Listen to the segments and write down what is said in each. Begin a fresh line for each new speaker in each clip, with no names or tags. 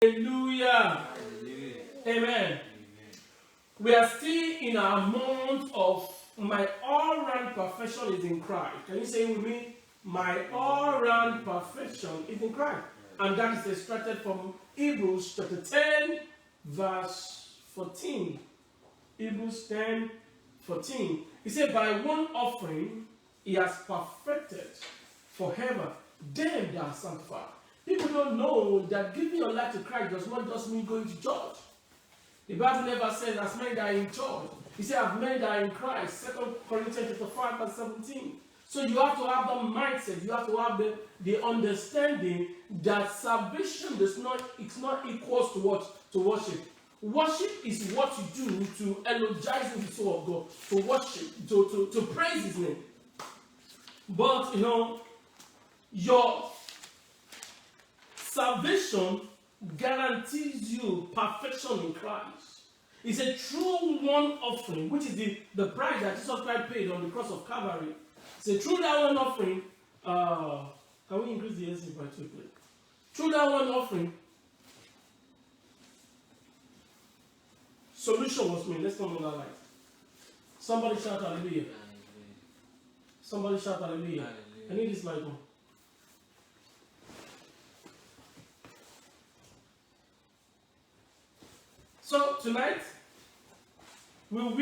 Hallelujah. Amen. We are still in our month of my all-round perfection is in Christ. Can you say it with me? My all-round perfection is in Christ. And that is extracted from Hebrews chapter 10, verse 14. Hebrews 10, 14. He said, by one offering, he has perfected forever them that are sanctified. People don't know that giving your life to Christ does not just mean going to church. The Bible never says as many that are in church. He said, as many that are in Christ. 2 Corinthians 5, verse 17. So you have to have the mindset, you have to have the understanding that salvation does not, it's not equals to what? To worship. Worship is what you do to eulogize the soul of God, to worship, to praise his name. But your salvation guarantees you perfection in Christ. It's a true one offering, which is the price that Jesus Christ paid on the cross of Calvary. It's a true that one offering. Can we increase the AC by 2, please? Through that one offering, solution was made. Let's turn on that light. Somebody shout hallelujah. Somebody shout hallelujah. I need this light on. So tonight we will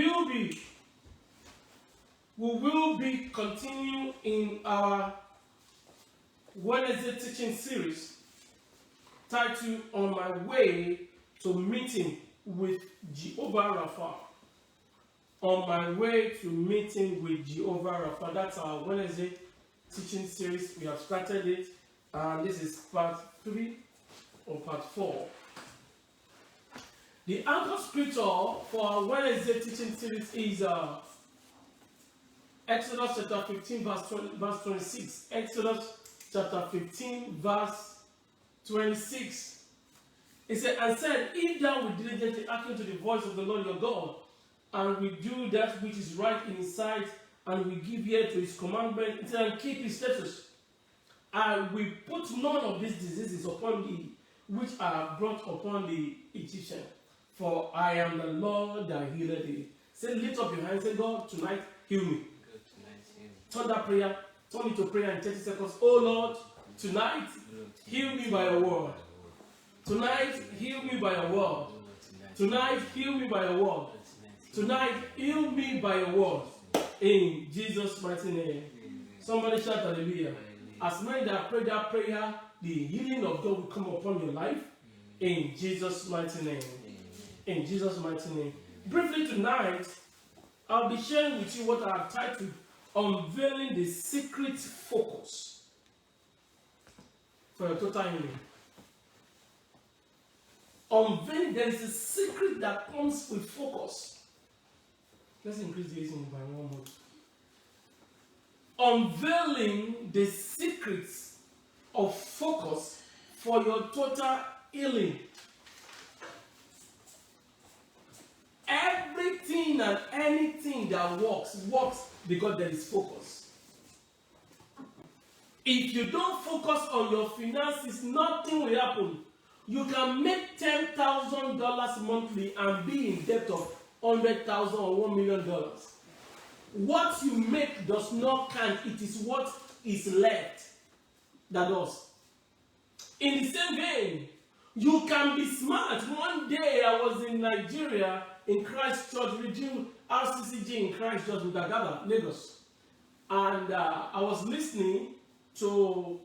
be continuing in our Wednesday teaching series titled On My Way to Meeting with Jehovah Rapha. On my way to meeting with Jehovah Rapha. That's our Wednesday teaching series. We have started it, and this is part 3 or part 4. The anchor scripture for our Wednesday teaching series is Exodus chapter 15, verse 26. Exodus chapter 15, verse 26. It said, and said, if thou wilt diligently hearken to the voice of the Lord your God, and we do that which is right in his sight, and we give ear to his commandment, and keep his statutes, I will put none of these diseases upon thee, which are brought upon the Egyptians. For I am the Lord that healeth thee. Say, lift up your hands and say, God, tonight, heal me. Turn that prayer, turn it to prayer in 30 seconds. Oh Lord, tonight, heal me by your word. Tonight, heal me by your word. Tonight, heal me by your word. Tonight, heal me by your word. In Jesus' mighty name. Somebody shout hallelujah. As many that pray that prayer, the healing of God will come upon your life. In Jesus' mighty name. In Jesus' mighty name. Briefly tonight, I'll be sharing with you what I have titled Unveiling the Secret Focus for your total healing. Unveiling, there is a secret that comes with focus. Let's increase the listening by 1 more. Unveiling the secrets of focus for your total healing. Everything and anything that works because there is focus. If you don't focus on your finances, nothing will happen. You can make $10,000 monthly and be in debt of $100,000 or $1 million. What you make does not count. It is what is left that does. In the same vein, you can be smart. One day I was in Nigeria, in Christ Church, Redeemed RCCG in Christ Church, Udagaba, Lagos. And I was listening to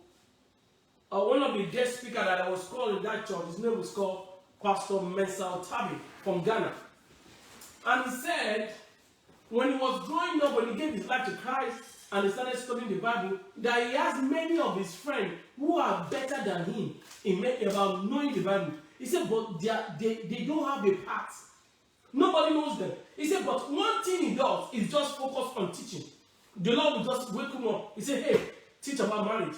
one of the guest speakers that I was called in that church. His name was called Pastor Mensah Otabi from Ghana. And he said, when he was growing up, when he gave his life to Christ and he started studying the Bible, that he has many of his friends who are better than him about knowing the Bible. He said, but they don't have a path. Nobody knows them. He said, but one thing he does is just focus on teaching. The Lord will just wake him up. He said, hey, teach about marriage.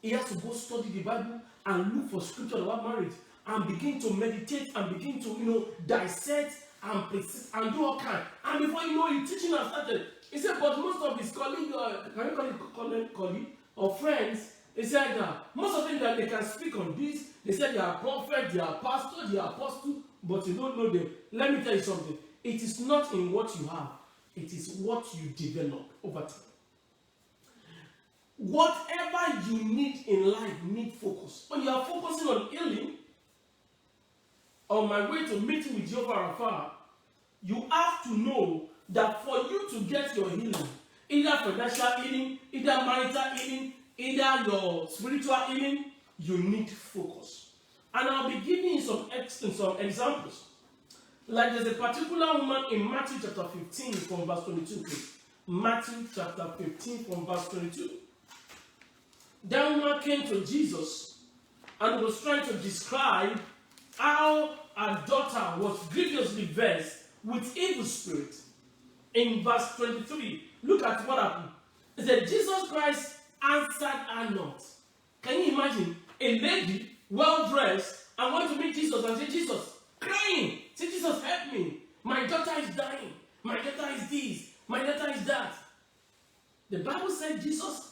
He has to go study the Bible and look for scripture about marriage and begin to meditate and begin to, dissect and persist and do all kinds. And before you know it, teaching has started. He said, but most of his colleagues, can you call it colleague or friends, He said that most of them that they can speak on this, they said they are prophet, they are pastor, they are apostle, but you don't know them. Let me tell you something. It is not in what you have, it is what you develop over time. Whatever you need in life need focus. When you are focusing on healing, on my way to meeting with Jehovah Rapha, you have to know that for you to get your healing, either financial healing, either marital healing, either your spiritual healing, you need focus. And I'll be giving you some examples. Like there's a particular woman in Matthew chapter 15 from verse 22. Please. Matthew chapter 15 from verse 22. That woman came to Jesus and was trying to describe how her daughter was grievously vexed with evil spirit. In verse 23, look at what happened. It said, Jesus Christ answered her not. Can you imagine a lady, well-dressed, and went to meet Jesus and say, Jesus, crying, say, Jesus, help me. My daughter is dying. My daughter is this. My daughter is that. The Bible said Jesus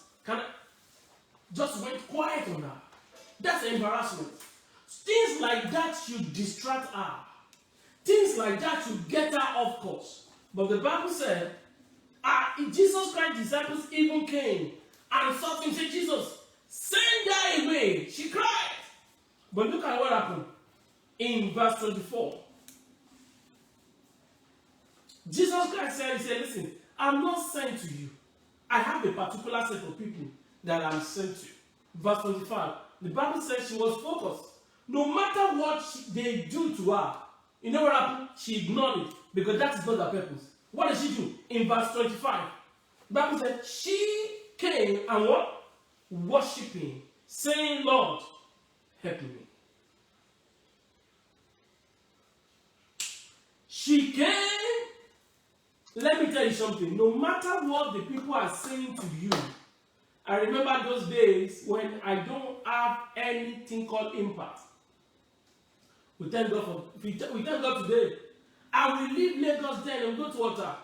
just went quiet on her. That's embarrassment. Things like that should distract her. Things like that should get her off course. But the Bible said, Jesus Christ's disciples even came and sought him, said, Jesus, send her away. She cried. But look at what happened in verse 24. Jesus Christ said, he said, listen, I'm not sent to you. I have a particular set of people that I'm sent to. Verse 25. The Bible says she was focused. No matter what they do to her, you know what happened? She ignored it because that is not her purpose. What did she do? In verse 25, the Bible said she came and what? Worshipping, saying, Lord, help me. She came. Let me tell you something. No matter what the people are saying to you, I remember those days when I don't have anything called impact. We thank God today. I will leave Lagos then and go to water.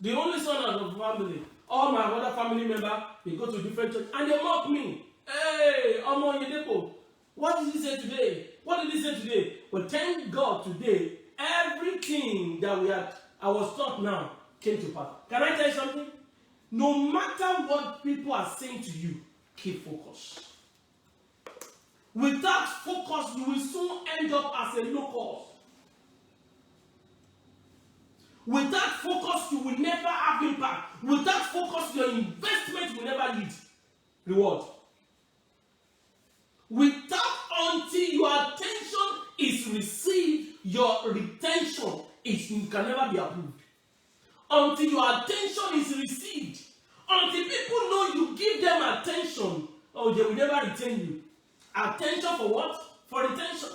The only son of the family. All my other family members, they go to different churches and they mock me. Hey, Omo Yedepo, what did he say today? What did he say today? But thank God today, everything that I was taught now came to pass. Can I tell you something? No matter what people are saying to you, keep focus. Without focus, you will soon end up as a locust. Without focus, you will never have impact. Without focus, your investment will never lead reward. Until your attention is received, your retention can never be approved. Until your attention is received, until people know you give them attention, they will never retain you. Attention for what? For retention.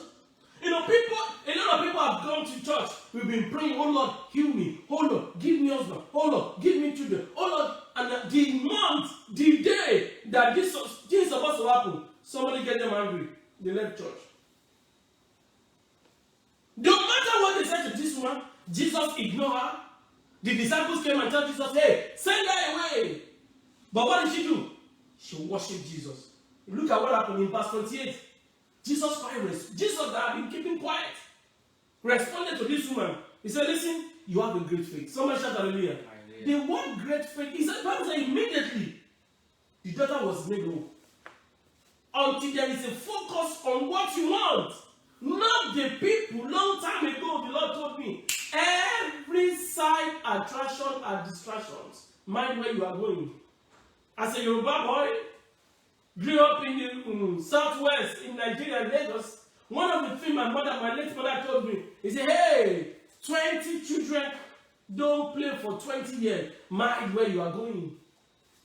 A lot of people have gone to church. We've been praying, oh Lord, heal me. Oh Lord, give me husband. Oh Lord, give me children. Oh Lord, and the month, the day that this is supposed to happen, somebody get them angry. They left church. No matter what they said to this woman, Jesus ignored her. The disciples came and told Jesus, hey, send her away. But what did she do? She worshipped Jesus. Look at what happened in verse 28. Jesus that had been keeping quiet, responded to this woman. He said, listen, you have a great faith. Somebody shout hallelujah. The word great faith, he said, Bible said immediately, the daughter was made whole. Until there is a focus on what you want. Not the people. Long time ago, the Lord told me, every side attraction are distractions. Mind where you are going. As a Yoruba boy, grew up in the southwest in Nigeria, Lagos. One of the things my late mother told me, he said, hey, 20 children don't play for 20 years. Mind where you are going.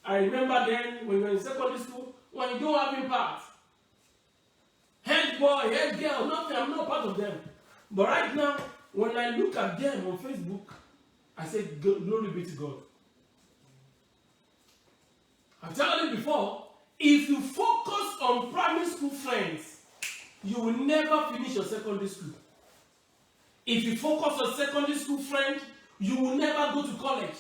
I remember then, when we were in secondary school, when you don't have impact. Head boy, head girl, nothing, I'm not part of them. But right now, when I look at them on Facebook, I say, glory be to God. I've told you before, if you focus on primary school friends, you will never finish your secondary school. If you focus on secondary school friends, you will never go to college.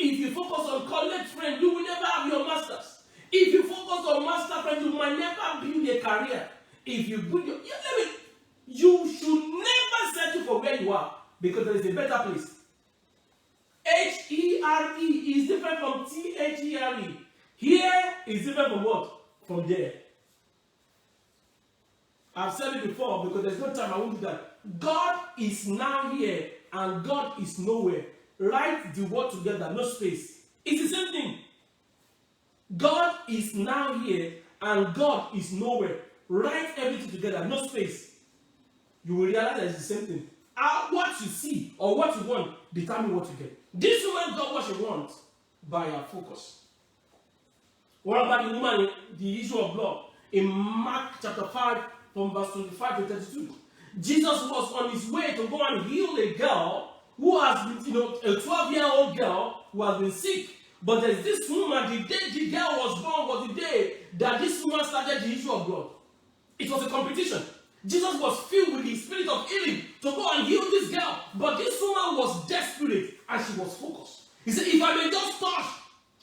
If you focus on college friends, you will never have your masters. If you focus on master plan, you might never build a career. If you build you should never settle for where you are, because there is a better place. H-E-R-E is different from T-H-E-R-E. Here is different from what? From there. I've said it before, because there's no time I won't do that. God is now here and God is nowhere. Write the word together, no space. It's the same thing. God is now here and God is nowhere. Write everything together, no space. You will realize that it's the same thing. What you see or what you want determine what you get. This woman got what she wants by her focus. What about the woman, the issue of blood? In Mark chapter 5, from verse 25 to 32. Jesus was on his way to go and heal a girl who has been, a 12-year-old girl who has been sick. But there's this woman, the day the girl was born was the day that this woman started the issue of blood. It was a competition. Jesus was filled with the spirit of healing to go and heal this girl. But this woman was desperate and she was focused. He said, if I may just touch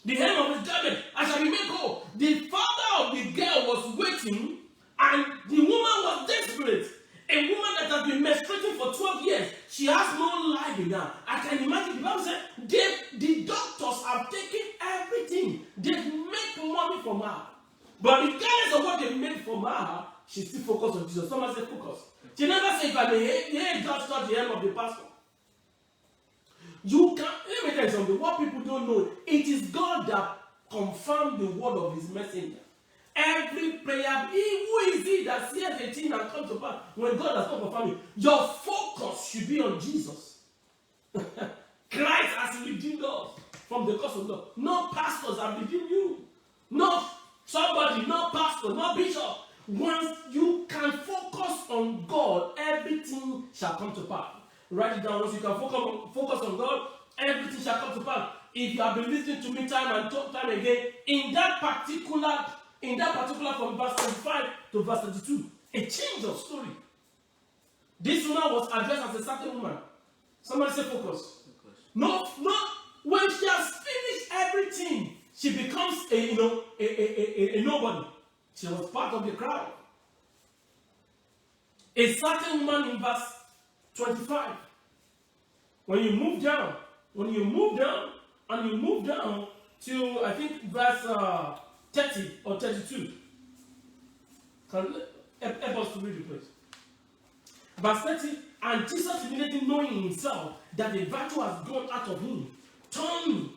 the hem of his garment, I shall be made whole. The father of the girl was waiting and the woman was desperate. A woman that has been menstruating for 12 years, she has no life in her. I can imagine the Bible said, the doctors have taken everything. They've made money from her. But regardless of what they made from her, she still focused on Jesus. Someone said focus. She never said, if I may just touch the hem of the pastor. You can, let me tell you something. What people don't know, it is God that confirmed the word of his messenger. Every prayer, who is it that sees a thing and comes to pass when God has not confirmed it? Your focus should be on Jesus. Christ has redeemed us from the curse of God. No pastors have redeemed you. No somebody, no pastor, no bishop. Once you can focus on God, everything shall come to pass. Write it down. Once you can focus on God, everything shall come to pass. If you have been listening to me time and time again, in that particular from verse 25 to verse 32, a change of story. This woman was addressed as a certain woman. Somebody say focus. No. When she has finished everything, she becomes a nobody. She was part of the crowd. A certain woman in verse 25. When you move down and you move down to, I think, verse 30 or 32. Help us to read the place. Verse 30, and Jesus immediately knowing himself that the virtue has gone out of him, turned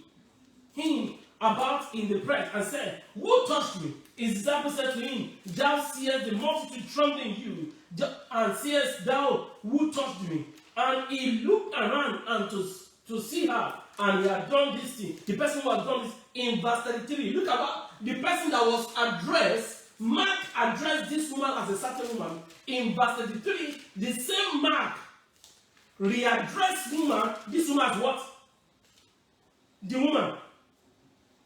him about in the press and said, who touched me? His disciples said to him, thou seest the multitude trembling you, and seest thou who touched me? And he looked around and to see her, and he had done this thing. The person who had done this in verse 33. Look at what the person that was addressed. Mark addressed this woman as a certain woman. In verse 33, the same Mark readdressed woman. This woman as what? The woman.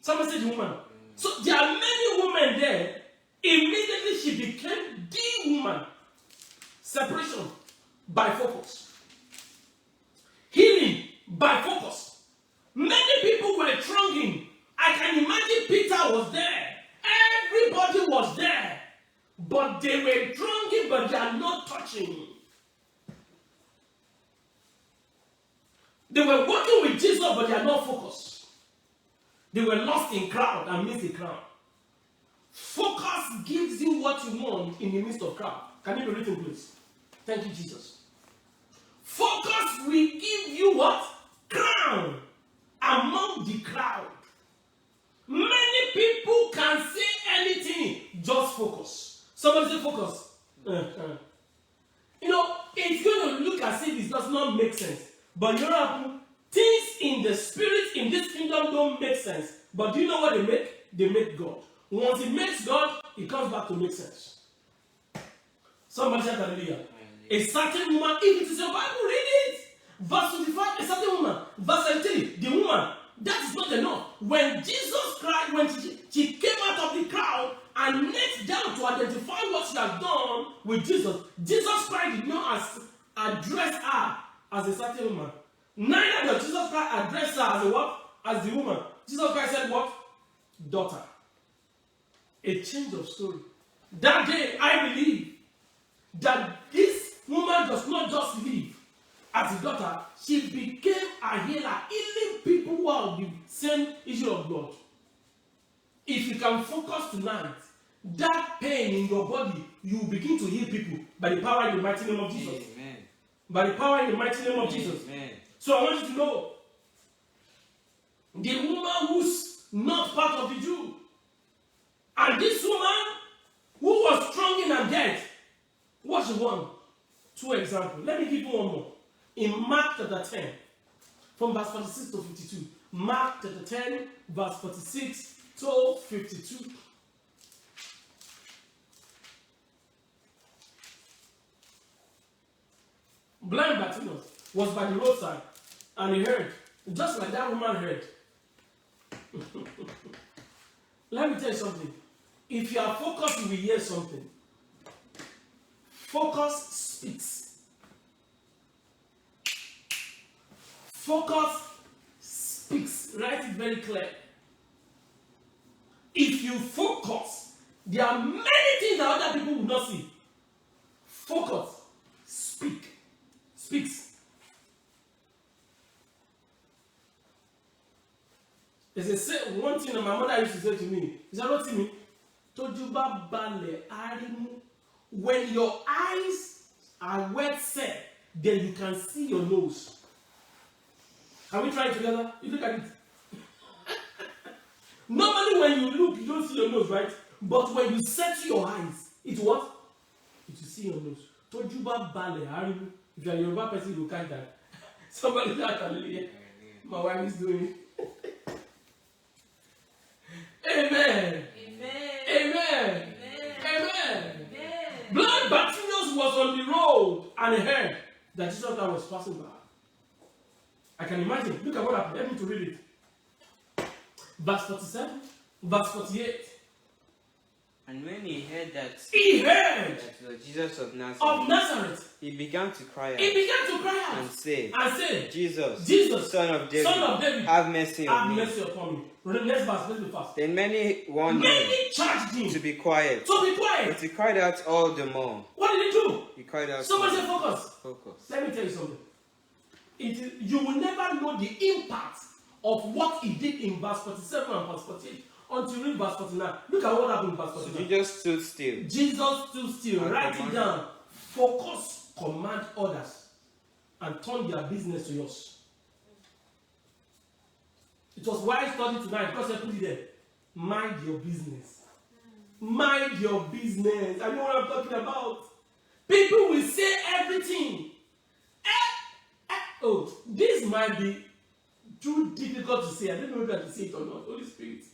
Someone said the woman. So there are many women there. Immediately she became the woman. Separation by focus. Healing by focus. Many people were thronging. I can imagine Peter was there. Everybody was there. But they were thronging, but they are not touching. They were working with Jesus, but they are not focused. They were lost in crowd and missed the crowd. Focus gives you what you want in the midst of crowd. Can you be written, please? Thank you, Jesus. Focus will give you what? Crown among the crowd. Many people can say anything, just focus. Somebody say focus. It's going to look as if it does not make sense. But you know, things in the spirit in this kingdom don't make sense. But do you know what they make? They make God. Once it makes God, it comes back to make sense. Somebody say hallelujah. A certain woman, if it is your Bible, read it. Verse 25, a certain woman. Verse 17, the woman. That is not enough. When Jesus cried, when she came out of the crowd and knelt down to identify what she had done with Jesus, Jesus Christ did not address her as a certain woman. Neither did Jesus Christ address her as a what? As the woman. Jesus Christ said what? Daughter. A change of story. That day, I believe that this woman does not just live as a daughter, she became a healer, healing people who are the same issue of blood. If you can focus tonight, that pain in your body, you will begin to heal people by the power in the mighty name of Jesus.
Amen.
By the power in the mighty name of Jesus.
Amen.
So I want you to know, the woman who's not part of the Jew, and this woman who was strong in her death, what's the one? Two examples. Let me give you one more. In Mark chapter 10, from verse 46 to 52. Mark chapter 10, verse 46 to 52. Blind Bartimaeus was by the roadside, and he heard, just like that woman heard. Let me tell you something. If you are focused, you will hear something. Focus speaks. Focus speaks. Write it very clear. If you focus, there are many things that other people will not see. Focus. Speaks. There's one thing that my mother used to say to me. Is that not to me? Tojuba bale arimu. When your eyes are wet set, then you can see your nose. Can we try it together? You look at it. Normally when you look, you don't see your nose, right? But when you set your eyes, it's what? It will see your nose. Tojuba bale arimu. If you are a Yoruba person, you will catch that. Somebody shout hallelujah. My wife is doing it. Amen.
Amen.
Amen.
Amen.
Amen.
Amen.
Blind Bartimaeus was on the road and he heard that Jesus Christ was passing by. I can imagine. Look at what happened. Let me to read it. Verse 47, verse 48.
And when he heard that
That
was Jesus of Nazareth, he began to cry out and say, Jesus, Son of David, have mercy on me.
upon me. Next verse, let's be fast.
Then many warned him
charged him
to be quiet.
But
he cried out all the more.
What did he do?
He cried out.
Somebody say focus.
Focus.
Let me tell you something. You will never know the impact of what he did in verse 47 and verse 48 until you read verse 49. Look at what happened in verse 49.
So Jesus stood still.
Jesus stood still. Write it down. Focus, command others, and turn their business to yours. It was why I studied tonight because I put it there. Mind your business. Mind your business. I know what I'm talking about. People will say everything. Oh, this might be too difficult to say. I don't know whether to say it or not. Holy Spirit.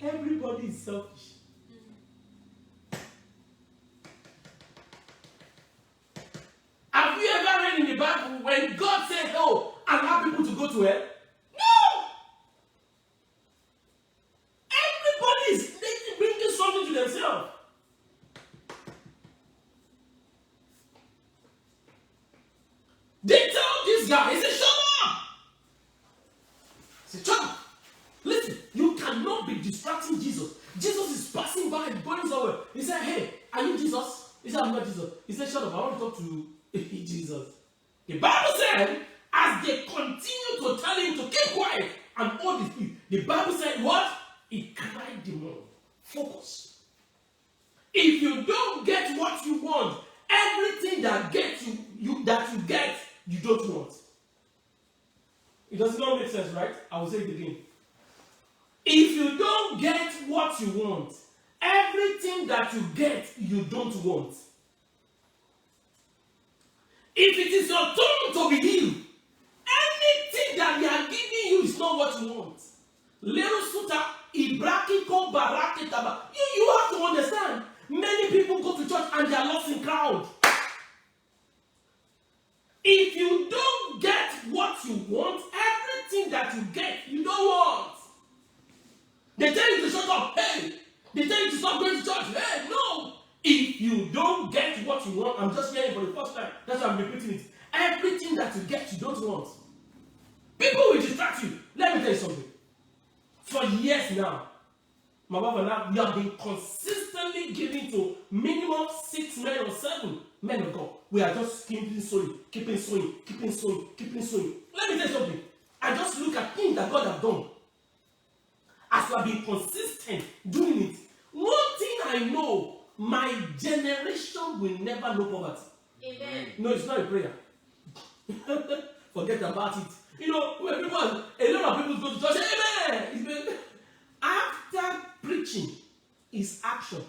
Everybody is selfish. Have you ever read in the Bible when God said, "Oh, allow people to go to hell"? No. Everybody is bringing something to themselves. They tell this guy, he said, "Shut up." He said, "Shut up. Listen, you cannot be distracting Jesus. Jesus is passing by, going somewhere." He said, "Hey, are you Jesus?" He said, "I'm not Jesus." He said, "Shut up, I want to talk to Jesus." The Bible said, as they continue to tell him to keep quiet and hold his peace, the Bible said, what? He cried the more. Focus. If you don't get what you want, everything that gets you get, you don't want. It does not make sense, right? I will say it again. If you don't get what you want, everything that you get, you don't want. If it is your turn to be healed, anything that they are giving you is not what you want. Little suta, ibrakiko barakitaba. You have to understand. Many people go to church and they are lost in crowd. If you don't get what you want, everything that you get, you don't want. They tell you to shut up. Hey, they tell you to stop going to church. Hey, no. If you don't get what you want, I'm just hearing for the first time. That's why I'm repeating it. Everything that you get, you don't want. People will distract you. Let me tell you something. For years now, my wife and I, we have been consistently giving to minimum 6 men or 7 men of God. We are just keeping sowing. Let me tell you something. I just look at things that God has done. As we have been consistent doing it, one thing I know, my generation will never know poverty. Amen. No, it's not a prayer. Forget about it. You know, when people, a lot of people go to church, amen. After preaching is action.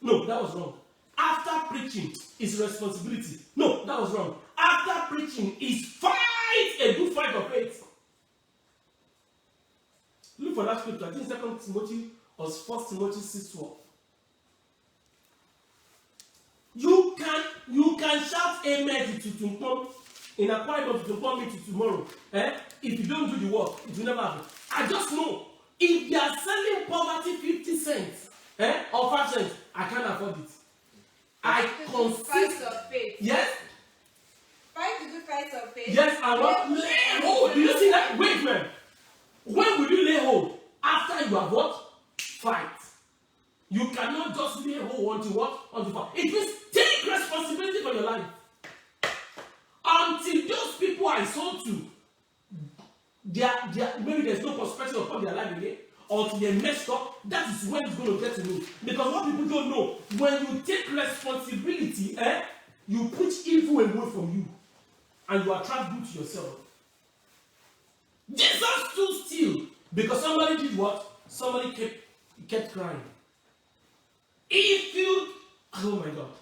No, that was wrong. After preaching is responsibility. No, that was wrong. After preaching is fight, a good fight of faith. Look for that scripture. I think 2 Timothy or 1 Timothy 6:12. You can shout amen to Tumpom in a quiet of Tumpom meeting tomorrow. If you don't do the work, it will never happen. I just know if they are selling poverty 50 cents or 5 cents, I can't afford it. I consist
of faith.
Yes.
Fight to do fight of faith.
Yes, I want lay hold. Do you see that? Wait, man. When will you lay hold? After you have what? Fight. You cannot just lay hold until what? Until fight. It means take responsibility for your life. Until those people I sold to, maybe there's no perspective upon their life again, until they messed up, that is when it's going to get to me. Because what people don't know, when you take responsibility, you push evil away from you, and you attract good to yourself. Jesus stood still because somebody did what? Somebody kept crying. If you, oh my God,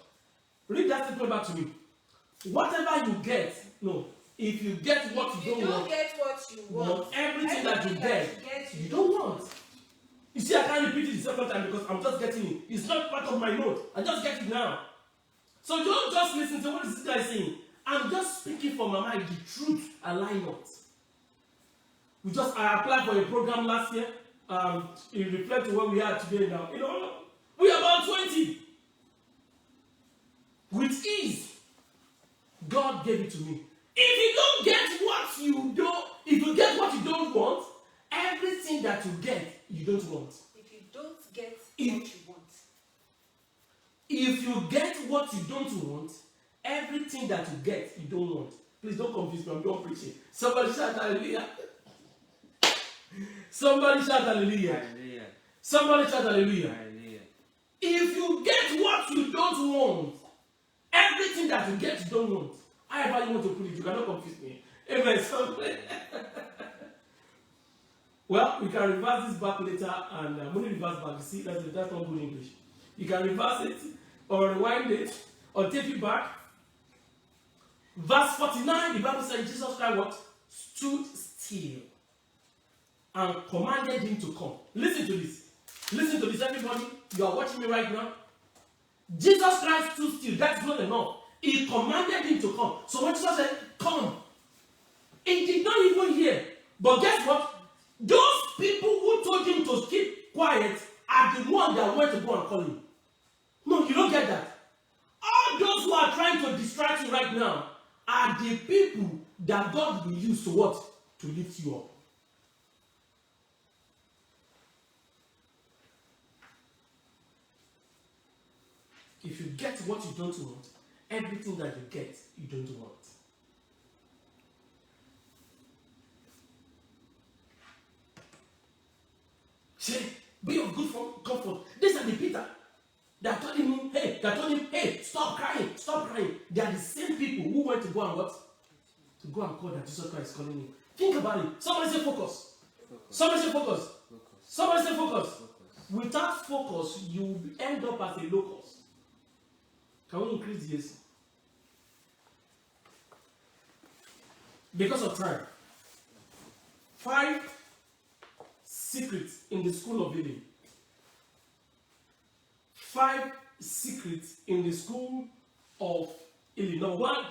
read that statement back to me. Whatever you get, no. If you get what you don't want,
get what you want.
Everything that you get, you don't want. You see, I can't repeat it the second time because I'm just getting it. It's not part of my note. I just get it now. So don't just listen to what is this guy saying. I'm just speaking from my mind the truth and lie not. I applied for a program last year. It reflects where we are today now. You know, we are about 20. With ease, God gave it to me. If you don't get what you don't, if you get what you don't want, everything that you get, you don't want.
If you don't get what you want.
If you get what you don't want, everything that you get, you don't want. Please don't confuse me, I'm done preaching. Somebody shout hallelujah. Somebody shout hallelujah.
Hallelujah.
Somebody shout hallelujah.
Hallelujah.
If you get what you don't want, everything that you get, you don't want. However you want to put it, you cannot confuse me. Amen. Well, we can reverse this back later, and I'm going to reverse back. You see, that's not good English. You can reverse it, or rewind it, or take it back. Verse 49, the Bible says Jesus Christ what? Stood still and commanded him to come. Listen to this. Listen to this, everybody. You are watching me right now. Jesus Christ stood still. That's not enough. He commanded him to come. So when Jesus said, come, he did not even hear. But guess what? Those people who told him to keep quiet are the ones that went to go and call him. No, you don't get that. All those who are trying to distract you right now are the people that God will use to what? To lift you up. If you get what you don't want, everything that you get, you don't want. Say, be of good comfort. These are the Peter that told him, hey, stop crying, stop crying. They are the same people who went to go and what? To go and call that Jesus Christ is calling him. Think about it. Somebody say focus. Somebody say focus. Somebody say focus. Without focus, you will end up as a locust. Can we increase this? Because of time. 5 secrets in the school of healing. 5 secrets in the school of healing. Number 1,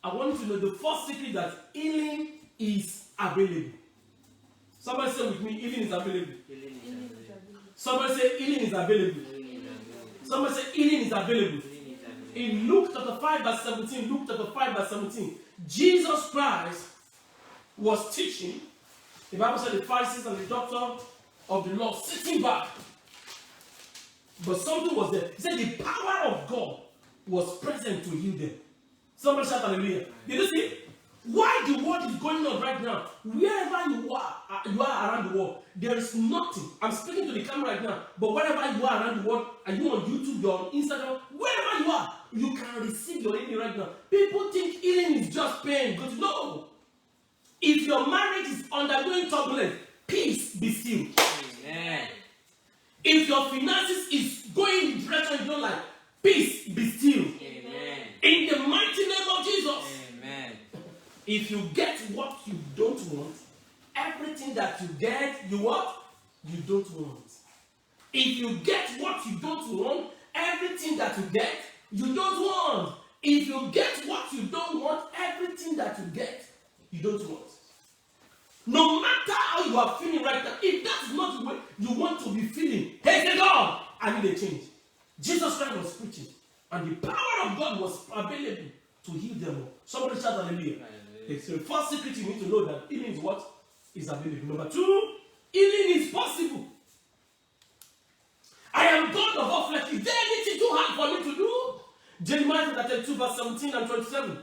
I want you to know the first secret that healing is available. Somebody say with me, healing is available. Somebody say healing is available. Somebody say healing is available. In Luke chapter 5 verse 17, Luke chapter 5 verse 17, Jesus Christ was teaching. The Bible said the Pharisees and the doctor of the law sitting back. But something was there. He said the power of God was present to heal them. Somebody shout hallelujah. Did you see? Why the world is going on right now? Wherever you are around the world, there is nothing. I'm speaking to the camera right now, but wherever you are around the world, are you on YouTube, you're on Instagram, wherever you are, you can receive your healing right now. People think healing is just pain. But no. If your marriage is undergoing turbulence, peace be still.
Amen.
If your finances is going in the direction you don't like, peace be still.
Amen.
In the mighty name of Jesus.
Amen.
If you get what you don't want, everything that you get, you what? You don't want. If you get what you don't want, everything that you get, you don't want. If you get what you don't want, everything that you get, you don't want. No matter how you are feeling right now, if that's not the way you want to be feeling, hey, say God, I need a change. Jesus Christ was preaching, and the power of God was available to heal them all. Somebody shout hallelujah. It's the first secret you need to know, that healing is what is available. Number two, healing is possible. I am God of all flesh. Is there anything too hard for me to do? Jeremiah 32 verse 17 and 27.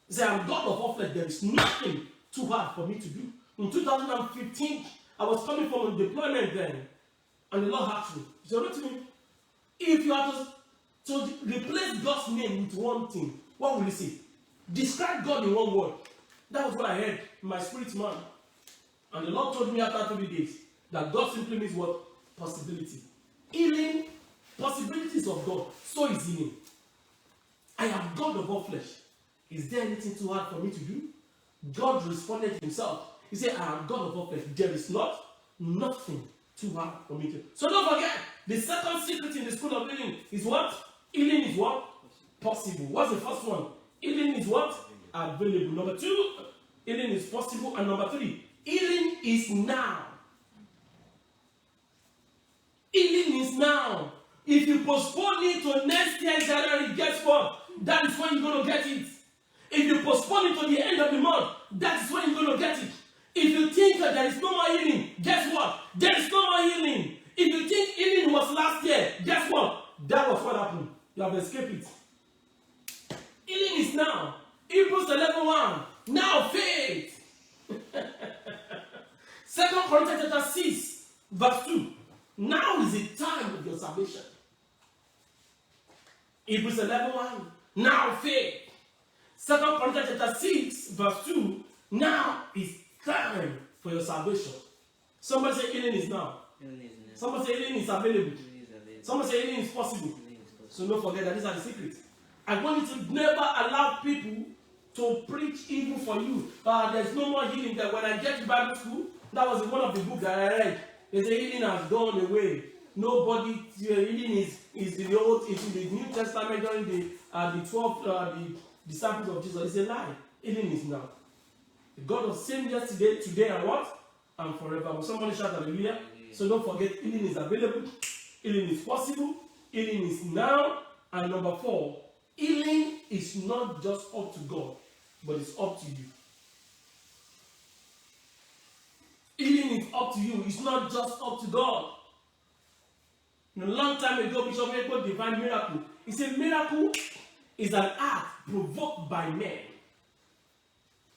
He said, I am God of all flesh. There is nothing too hard for me to do. In 2015, I was coming from a deployment then, and the Lord asked me, he said, to me, if you are to replace God's name with one thing, what will you say? Describe God in one word. That was what I heard in my spirit man. And the Lord told me after 3 days that God simply means what? Possibility. Healing, possibilities of God. So is healing. I am God of all flesh. Is there anything too hard for me to do? God responded himself. He said, I am God of all flesh. There is nothing too hard for me to do. So don't forget, the second secret in the school of healing is what? Healing is what? Possible. What's the first one? Healing is what? Available. Number two, healing is possible. And number three, healing is now. Healing is now. If you postpone it to next year January, guess what? That is when you're going to get it. If you postpone it to the end of the month, that is when you're going to get it. If you think that there is no more healing, guess what? There is no more healing. If you think healing was last year, guess what? That was what happened. You have escaped it. Healing is now. Hebrews 11:1. Now faith. 2 Corinthians 6, verse 2. Now is the time of your salvation. Hebrews 11:1. Now faith. 2 Corinthians 6, verse 2. Now is time for your salvation. Somebody say healing is now. Somebody say healing is available. Somebody say healing is possible. So don't forget that these are the secrets. I want you to never allow people to preach evil for you. There's no more healing. That when I get to Bible school, that was one of the books that I read. They say healing has gone away. Nobody, healing is in the Old, it's in the New Testament during the 12 the disciples of Jesus. It's a lie. Healing is now. The God of same yesterday, today, and what? And forever. But somebody shout hallelujah. So don't forget, healing is available. Healing is possible. Healing is now. And number 4, healing is not just up to God, but it's up to you. Healing is up to you. It's not just up to God. A long time ago, Bishop Eko defined miracle. He said miracle is an act provoked by men.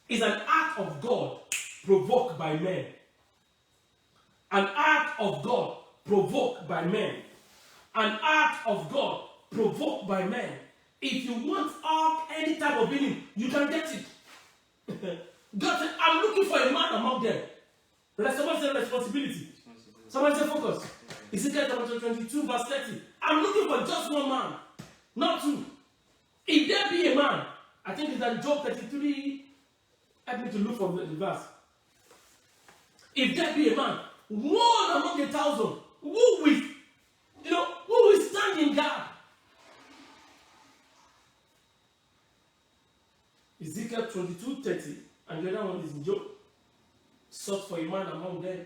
It's an act of God provoked by men. An act of God provoked by men. An act of God provoked by men. If you want any type of healing, you can get it. God said, I'm looking for a man among them. Somebody say responsibility. Somebody say focus. Ezekiel chapter 22, verse 30. I'm looking for just one man, not two. If there be a man, I think it's in Job 33. Help me to look for the verse. If there be a man, one among 1,000, who will stand in gap? Ezekiel 22:30, and the other one is in Job. Sought for a man among them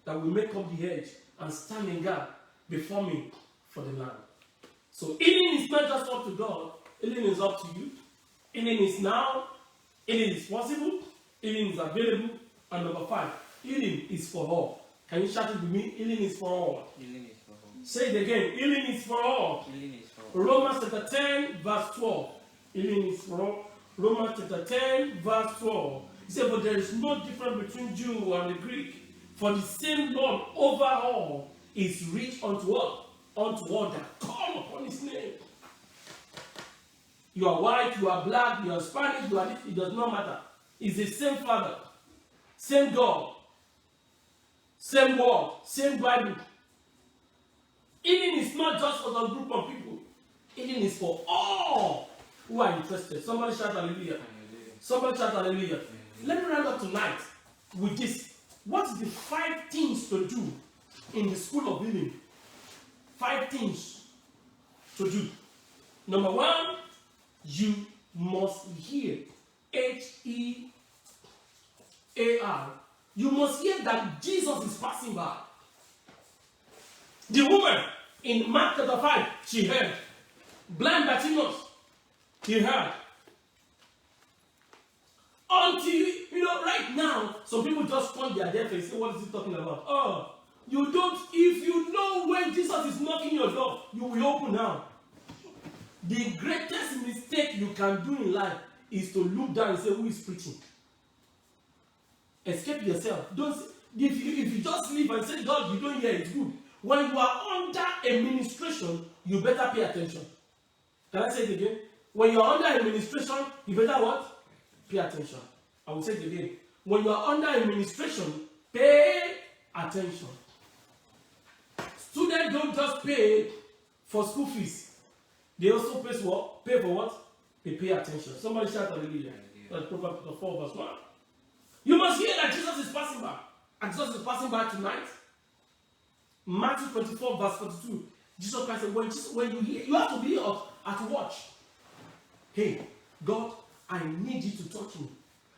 that will make up the hedge and stand in gap before me for the land. So healing is not just up to God, healing is up to you. Healing is now, healing is possible, healing is available, and number 5, healing is for all. Can you shout it with me? Healing is for all.
Healing is for all.
Say it again. Healing is for all.
Healing is for all.
Romans chapter 10, verse 12. Healing is for all. Romans chapter 10, verse 12. He said, but there is no difference between Jew and the Greek, for the same Lord over all is rich unto all, unto all that call upon his name. You are white, you are black, you are Spanish, you are this, it does not matter. It's the same Father, same God, same word, same Bible. Healing is not just for the group of people. Healing is for all who are interested. Somebody shout hallelujah. Somebody shout hallelujah. Let me round up tonight with this. What is the 5 things to do in the school of healing? 5 things to do. Number 1, you must hear. H-E-A-R. You must hear that Jesus is passing by. The woman in Mark chapter 5, she heard. Blind Bartimaeus, he heard. Until, right now, some people just turn their deaf and say, what is he talking about? Oh, you don't, if you know when Jesus is knocking your door, you will open now. The greatest mistake you can do in life is to look down and say, who is preaching? Escape yourself. Don't. If you just leave and say, God, you don't hear, it's good. When you are under administration, you better pay attention. Can I say it again? When you are under administration, you better what? Pay attention. I will say it again. When you are under administration, pay attention. Students don't just pay for school fees. They also pay for what? Pay for what? They pay attention. Somebody shout hallelujah. That's Proverbs 4 verse 1. You must hear that Jesus is passing by. And Jesus is passing by tonight. Matthew 24 verse 42. Jesus Christ said, when you hear, you have to be at watch. Hey, God, I need you to touch me.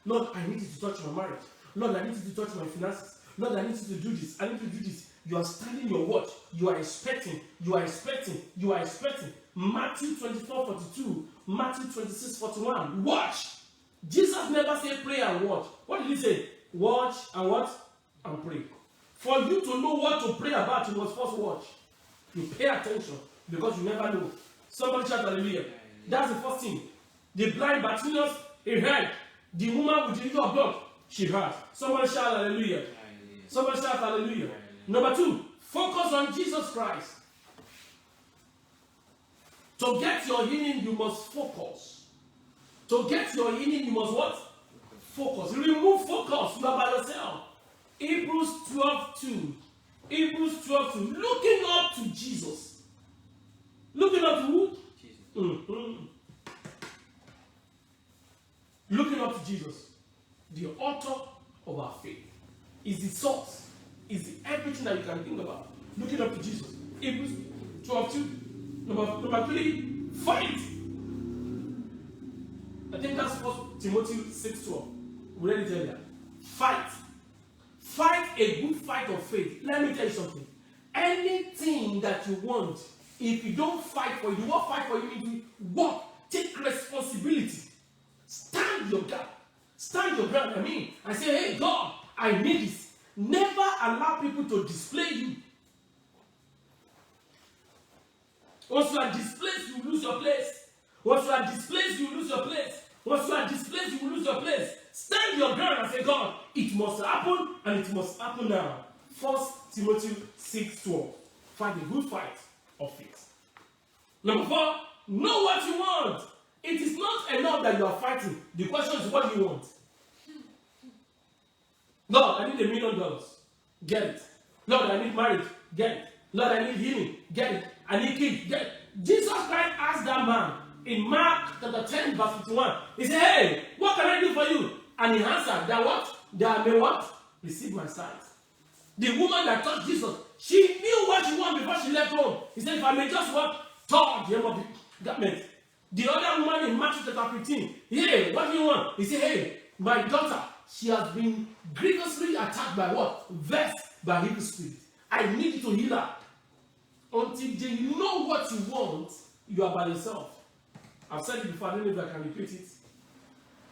Lord, I need you to touch my marriage. Lord, I need you to touch my finances. Lord, I need you to do this. I need you to do this. You are standing your watch. You are expecting. You are expecting. You are expecting. Matthew 24 42. Matthew 26 41. Watch. Jesus never said pray and watch. What did he say? Watch and what? And pray. For you to know what to pray about, you must first watch. You pay attention because you never know. Somebody shout hallelujah. That's the first thing. The blind Bartimaeus, he heard. The woman with the issue of blood, she heard. Somebody shout hallelujah. Somebody shout hallelujah. Number 2, focus on Jesus Christ. To get your healing, you must focus. To get your healing, you must what? Focus. Remove focus. You are by yourself. Hebrews 12:2. Hebrews 12:2. Looking up to Jesus. Looking up to who? Jesus. Mm-hmm. Looking up to Jesus. The author of our faith. Is the source. Is the everything that you can think about. Looking up to Jesus. Hebrews 12:2. Number 3. Fight. I think that's 1 Timothy 6:12. We read it earlier. Fight. Fight a good fight of faith. Let me tell you something. Anything that you want, if you don't fight for it, you won't fight for it. You need to work. Take responsibility. Stand your ground. Stand your ground. I say, hey, God, I need this. Never allow people to display you. Once you are displaced, you lose your place. Once you are displaced, you lose your place. Once you are displaced, you will lose your place. Stand your ground and say, God, it must happen and it must happen now. 1 Timothy 6:12. Fight a good fight of faith. Number 4, know what you want. It is not enough that you are fighting. The question is, what do you want? Lord, I need $1 million. Get it. Lord, I need marriage. Get it. Lord, I need healing. Get it. I need kids. Get it. Jesus Christ asked that man in Mark chapter 10 verse 51. He said, hey, what can I do for you? And he answered that what? That I may what? Receive my sight. The woman that touched Jesus, she knew what she wanted before she left home. He said, if I may just what? Touch the hem of the garment. The other woman in Matthew chapter 15, hey, what do you want? He said, hey, my daughter, she has been grievously attacked by what? Vexed by evil spirit. I need you to heal her. Until you know what you want, you are by yourself. I've said it before, I don't know if I can repeat it.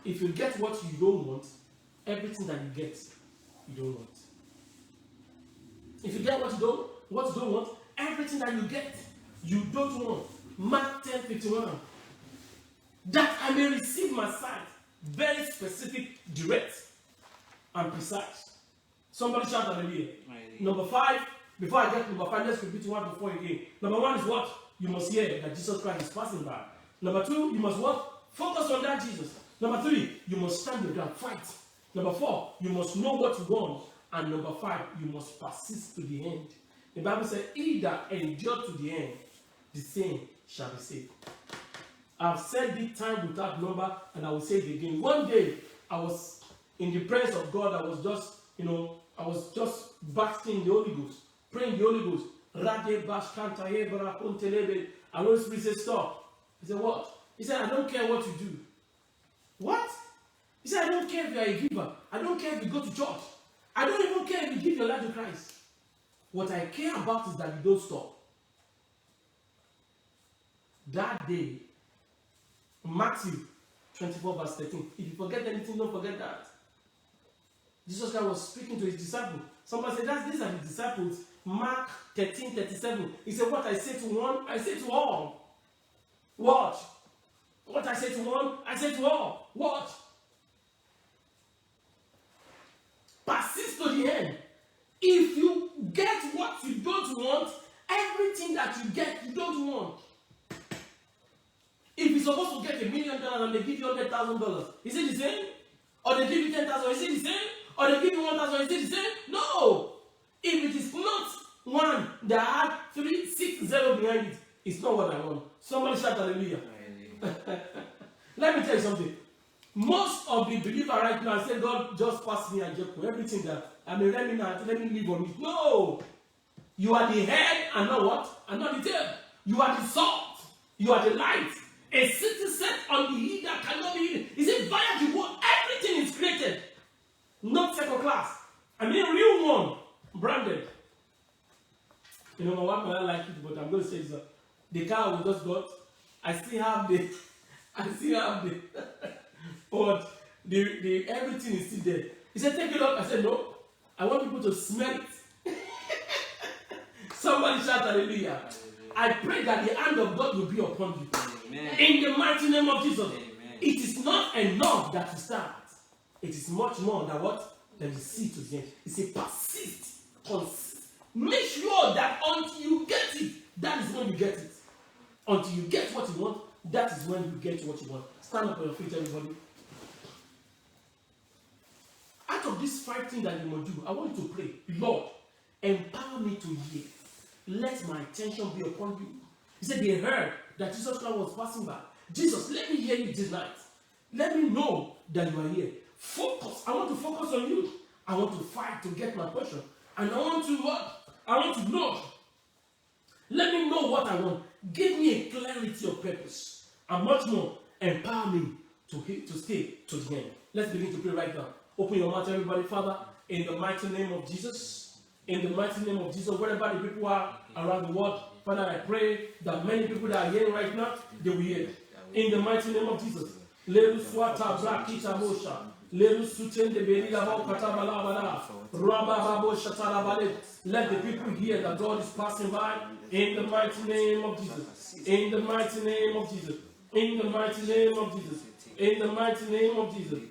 If you get what you don't want, everything that you get, you don't want. If you get what you don't want, everything that you get, you don't want. Mark 10:51. That I may receive my sight. Very specific, direct, and precise. Somebody shout hallelujah. Number 5, before I get to number 5, let's repeat 1 to 4 again. Number 1 is what? You must hear that Jesus Christ is passing by. Number 2, you must what? Focus on that Jesus. Number 3, you must stand your ground, fight. Number 4, you must know what you want. And number 5, you must persist to the end. The Bible says, he that endure to the end, the same shall be saved. I've said it time without number, and I will say it again. One day, I was in the presence of God. I was just basking in the Holy Ghost, praying the Holy Ghost. And the Holy Spirit said, stop. He said, what? He said, I don't care what you do. What? He said, I don't care if you are a giver. I don't care if you go to church. I don't even care if you give your life to Christ. What I care about is that you don't stop. That day, Matthew 24 verse 13. If you forget anything, don't forget that. Jesus Christ was speaking to his disciples. Somebody said, these are the disciples. Mark 13:37. He said, what I say to one, I say to all. Watch. What I say to one, I say to all. Watch. Persist to the end. If you get what you don't want, everything that you get, you don't want. If you're supposed to get $1 million and they give you $100,000, is it the same? Or they give you 10,000, is it the same? Or they give you 1,000, is it the same? No! If it is not one that had 3, 6, 0 behind it, it's not what I want. Somebody shout hallelujah. Let me tell you something. Most of the believers right now say, God just pass me and just put everything that I'm a remnant, let me live on it. No! You are the head and not what? And not the tail. You are the salt. You are the light. A city set on the hill that cannot be hidden. He said, via the word, everything is created. Not second class. I mean, real one. Branded. You know, my wife might not like it, but I'm going to say this. The car we just got, I still have the but the everything is still there. He said, take it up. I said, no. I want people to smell it. Somebody shout hallelujah. I pray that the hand of God will be upon you. Amen. In the mighty name of Jesus. Amen. It is not enough that you start. It is much more than what? Than you see to the end. It's a persist. Consist. Make sure that until you get it, that is when you get it. Until you get what you want, that is when you get what you want. Stand up on your feet, everybody. Out of this 5 things that you must do, I want you to pray. Lord, empower me to hear. Let my attention be upon you. He said they heard that Jesus Christ was passing by. Jesus, let me hear you tonight. Let me know that you are here. Focus. I want to focus on you. I want to fight to get my portion. And I want to what? I want to know. Let me know what I want. Give me a clarity of purpose. And much more, empower me to stay to the end. Let's begin to pray right now. Open your mouth, everybody. Father, in the mighty name of Jesus. In the mighty name of Jesus, wherever the people are around the world, Father, I pray that many people that are hearing right now, they will hear. In the mighty name of Jesus. Let the people hear that God is passing by. In the mighty name of Jesus. In the mighty name of Jesus. In the mighty name of Jesus. In the mighty name of Jesus.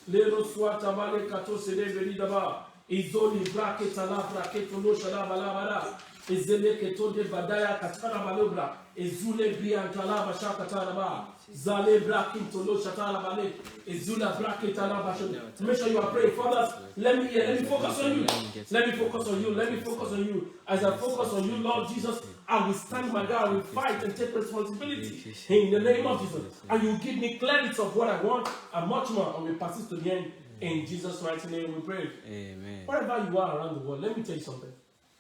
Lero swata bale kato sede veridaba izoli bracket ala bracket no shala balabara izele keto de badaya katara balobra izule briantala bashaka taraba zale bracket to no shatala bale izula bracket ala basho. Make sure you are praying. Fathers, let me focus on you. Let me focus on you. Let me focus on you. As I focus on you, Lord Jesus, I will stand my ground, I will fight and take responsibility in the name of Jesus. And you give me clarity of what I want and much more, and we persist to the end. In Jesus' mighty name we pray. Amen. Wherever you are around the world, let me tell you something.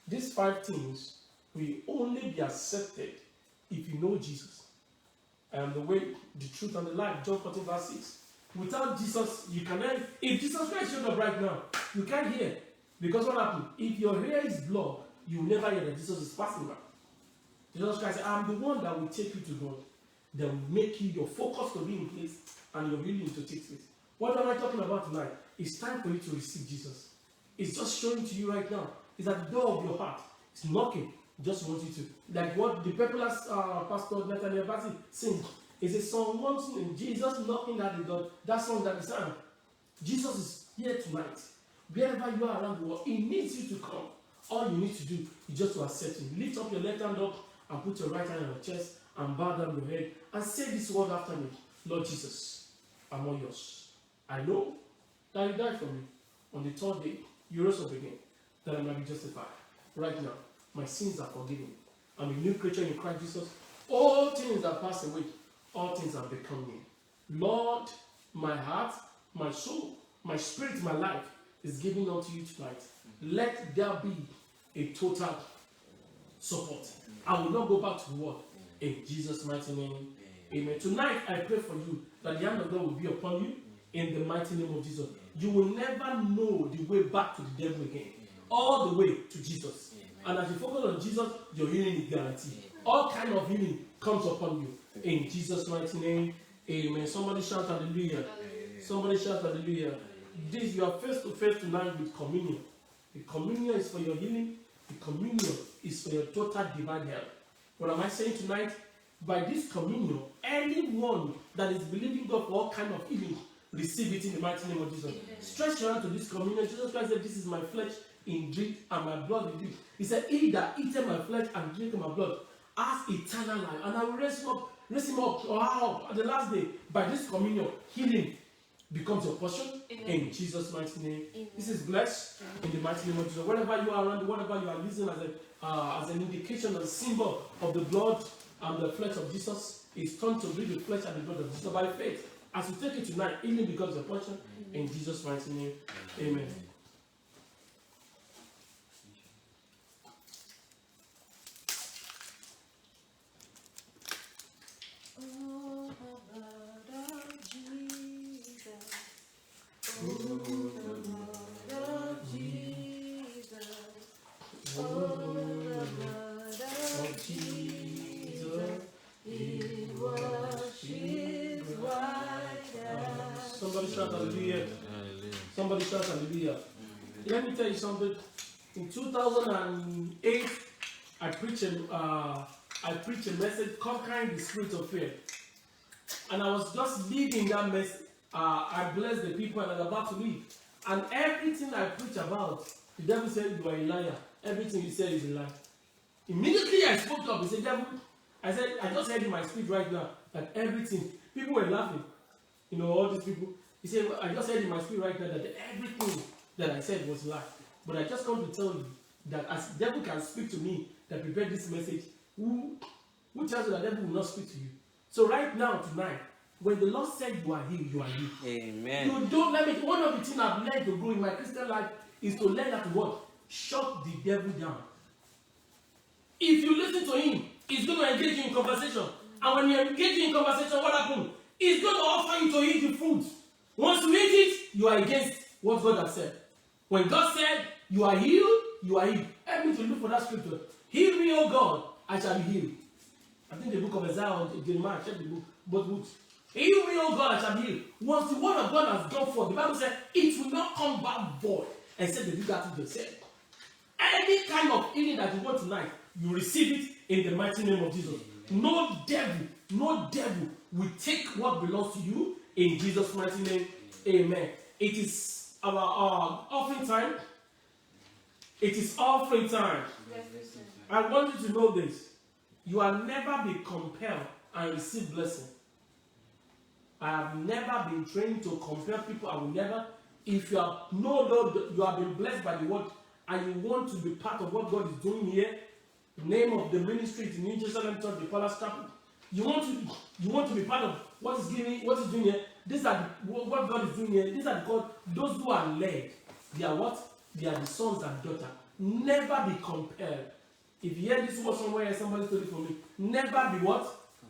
These 5 things will only be accepted if you know Jesus. I am the way, the truth, and the life. John 14 verse 6. Without Jesus, you cannot. If Jesus Christ showed up right now, you can't hear. Because what happened? If your ear is blocked, you will never hear that Jesus is passing by. Jesus Christ said, I am the one that will take you to God. That will make you your focus to be in place and your willing to take place. What am I talking about tonight? It's time for you to receive Jesus. It's just showing to you right now It's at the door of your heart. It's knocking. Just wants you to. Like what the popular pastor Nathaniel Bassey sings. It's a song once in Jesus knocking at the door. That song that is sang. Jesus is here tonight. Wherever you are around the world, He needs you to come. All you need to do is just to accept Him. Lift up your left hand up and put your right hand on your chest and bow down your head and say this word after me. Lord Jesus, I'm all yours. I know that You died for me. On the third day, You rose up again, that I might be justified. Right now, my sins are forgiven. I'm a new creature in Christ Jesus. All things are passed away. All things have become new. Lord, my heart, my soul, my spirit, my life is given unto You tonight. Let there be a total support. I will not go back to the world. In Jesus' mighty name, amen. Tonight, I pray for you that the hand of God will be upon you in the mighty name of Jesus. You will never know the way back to the devil again. All the way to Jesus. And as you focus on Jesus, your healing is guaranteed. All kind of healing comes upon you. In Jesus' mighty name, amen. Somebody shout hallelujah. Somebody shout hallelujah. This, you are face to face tonight with communion. The communion is for your healing. The communion is for your total divine health. What am I saying tonight? By this communion, anyone that is believing God for all kind of healing, receive it in the mighty name of Jesus. Stretch your hand to this communion. Jesus Christ said, this is my flesh in drink and my blood in drink. He said, he that eateth my flesh and drinketh my blood has eternal life. And I will raise him up at the last day. By this communion, healing becomes your portion. In Jesus' mighty name. This is blessed in the mighty name of Jesus. Wherever you are around, whatever you are using as an indication, as a symbol of the blood and the flesh of Jesus, is turned to be the flesh and the blood of Jesus by faith. As you take it tonight, healing becomes your portion. In Jesus' mighty name. Amen. Somebody shout hallelujah. Somebody shout hallelujah. Let me tell you something. In 2008, I preached a message conquering the spirit of fear. And I was just leaving that message. I blessed the people and I was about to leave. And everything I preach about, the devil said, you are a liar. Everything you said is a lie. Immediately I spoke up. He said, devil, I just said in my speech right now that everything, people were laughing. You know, all these people. He said, I just said in my speech right now that everything that I said was a lie. But I just come to tell you that as the devil can speak to me that prepared this message, who tells you that the devil will not speak to you? So right now, tonight, when the Lord said you are healed, you are healed.
Amen.
You don't let me. One of the things I've learned to grow in my Christian life is to learn how to what? Shut the devil down. If you listen to him, he's going to engage you in conversation. And when you engage in conversation, what happens? He's going to offer you to eat the food. Once you eat it, you are against what God has said. When God said, you are healed, you are healed. Help me to look for that scripture. Heal me, O God, I shall be healed. I think the book of Isaiah or Jeremiah, check the book, both books. Heal me, O God, I shall be healed. Once the word of God has gone forth, the Bible said, it will not come back void, except they do that which they said. Any kind of healing that you want tonight, you receive it in the mighty name of Jesus. No devil will take what belongs to you in Jesus' mighty name. Amen. It is our offering time. It is offering time. I want you to know this. You will never be compelled and receive blessing. I have never been trained to compel people. I will never. If you have you have been blessed by the word and you want to be part of what God is doing here, the name of the ministry, the New Jerusalem Church, the Palace Chapel, you want to be part of what is doing here. These are what God is doing here. These are those who are led. They are what? They are the sons and daughters. Never be compelled. If you hear this word somewhere, somebody told it for me. Never be what?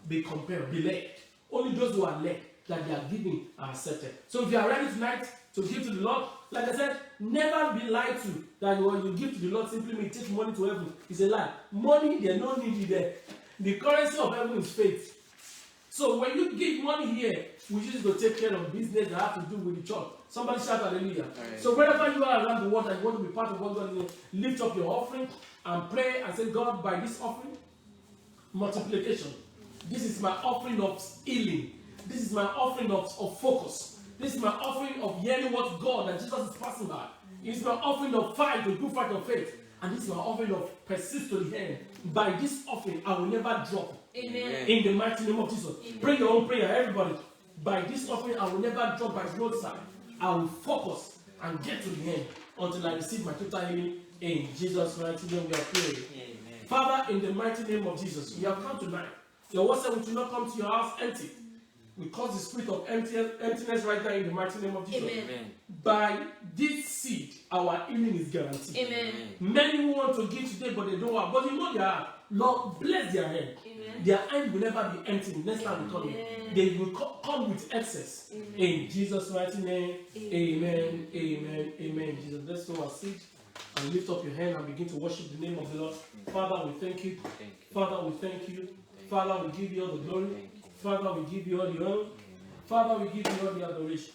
Be compelled. Be led. Only those who are led that they are giving are accepted. So if you are ready tonight to give to the Lord, like I said, never be lied to that when you give to the Lord simply means take money to heaven. It's a lie. Money, there's no need there. The currency of heaven is faith. So when you give money here, we just go take care of business that have to do with the church. Somebody shout hallelujah. Right. So wherever you are around the world and you want to be part of what God is doing, lift up your offering and pray and say, God, by this offering, multiplication. This is my offering of healing. This is my offering of focus. This is my offering of hearing what God and Jesus is passing by. It's my offering of fight, the good fight of faith. And this is my offering of persist to the end. By this offering, I will never drop. Amen. In the mighty name of Jesus. Amen. Pray your own prayer, everybody. By this offering, I will never drop by the roadside. I will focus and get to the end until I receive my total healing. In Jesus' mighty name, we are praying. Amen. Father, in the mighty name of Jesus, we have come tonight. Your word said we do not come to your house empty. We cause the spirit of emptiness right now in the mighty name of Jesus. Amen. By this seed, our healing is guaranteed. Amen. Many who want to give today, but they don't want. But you know their heart. Lord, bless their hand. Amen. Their hand will never be empty. Next time we come in, they will come with excess. Amen. In Jesus' mighty name, amen, amen, amen. Jesus, let's sow our seed and lift up your hand and begin to worship the name of the Lord. Father, we thank you. Father, we thank you. Father, we give you all the glory. Father, we give you all the honor. Father, we give you all the adoration.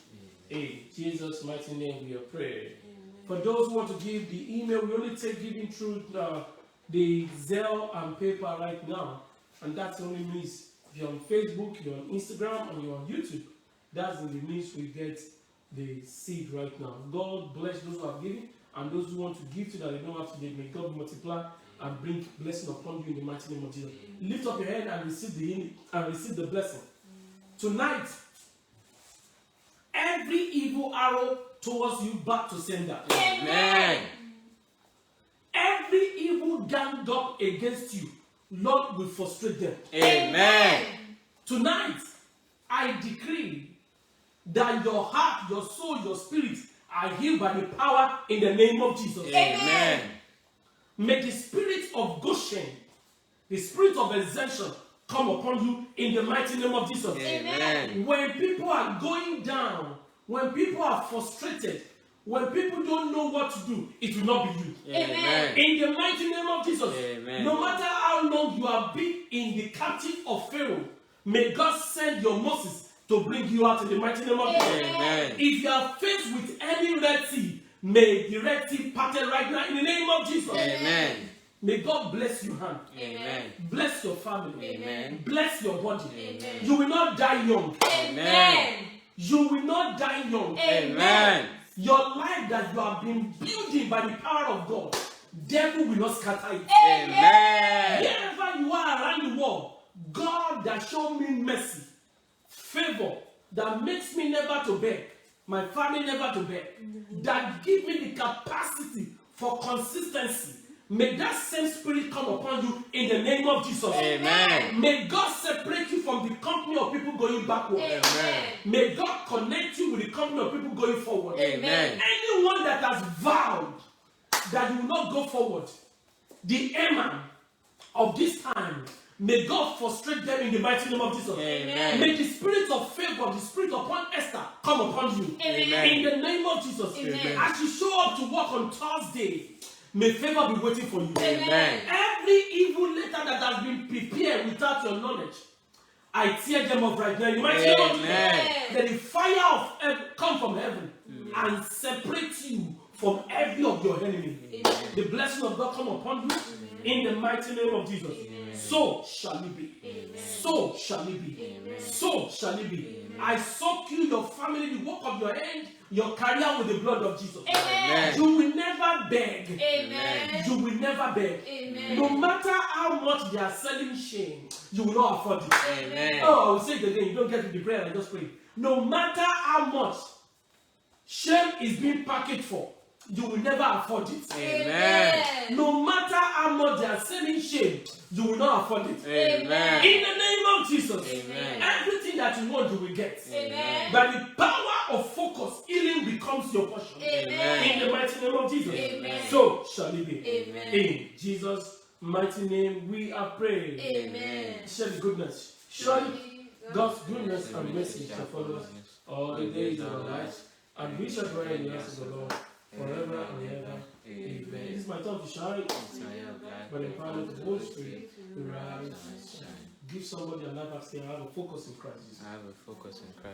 In Jesus' mighty name we are praying. For those who want to give the email, we only take giving through the Zelle and PayPal right now. And that's only means if you're on Facebook, you're on Instagram, and you're on YouTube. That's the means we get the seed right now. God bless those who have given and those who want to give to that they don't have to give. May God multiply and bring blessing upon you in the mighty name of Jesus. Lift up your head and receive the healing and receive the blessing. Tonight, every evil arrow towards you back to sender. Amen. Every evil ganged up against you, Lord will frustrate them. Amen. Tonight, I decree that your heart, your soul, your spirit are healed by the power in the name of Jesus. Amen. May the spirit of Goshen, the spirit of exemption, come upon you in the mighty name of Jesus. Amen. When people are going down, when people are frustrated, when people don't know what to do, it will not be you. Amen. In the mighty name of Jesus. Amen. No matter how long you have been in the captive of Pharaoh, may God send your Moses to bring you out in the mighty name of Jesus. Amen. If you are faced with any Red Sea, may the Red Sea parted right now in the name of Jesus. Amen. May God bless your hand. Amen. Bless your family. Amen. Bless your body. Amen. You will not die young. Amen. You will not die young. Amen. Your life that you have been building by the power of God, devil will not scatter it. Amen. Wherever you are around the world, God that showed me mercy, favor, that makes me never to beg, my family never to beg, that give me the capacity for consistency. May that same spirit come upon you in the name of Jesus. Amen. May God separate you from the company of people going backward. Amen. May God connect you with the company of people going forward. Amen. Anyone that has vowed that you will not go forward, the Amen of this time, may God frustrate them in the mighty name of Jesus. Amen. May the spirit of favor, the spirit upon Esther, come upon you. Amen. In the name of Jesus. Amen. As you show up to work on Thursday, may favor be waiting for you. Amen. Every evil letter that has been prepared without your knowledge, I tear them up right now. You might say, that the fire of heaven come from heaven and separate you from every of your enemy. The blessing of God come upon you in the mighty name of Jesus. So shall it be. Amen. So shall it be. Amen. So shall it be. Amen. I soak you, your family, the work of your hand, your career with the blood of Jesus. Amen. You will never beg. Amen. You will never beg. Amen. No matter how much they are selling shame, you will not afford it. Amen. Oh, I will say it again. You don't get to the prayer, I just pray. No matter how much shame is being packaged for, you will never afford it. Amen. No matter how much they are selling shame, you will not afford it. Amen. In the name of Jesus. Amen. Everything that you want, you will get. Amen. By the power of focus, healing becomes your portion. Amen. In the mighty name of Jesus. Amen. So shall it be. Amen. In Jesus' mighty name we are praying. Amen. Share the goodness. Surely God's goodness and mercy shall follow us all the days of our lives, and we shall dwell in the house of the Lord forever and ever. Amen. This is my time to shine. But the power of the Holy Spirit, we rise and shine. Give somebody a life and say, I have a focus in Christ Jesus.
I have a focus in Christ.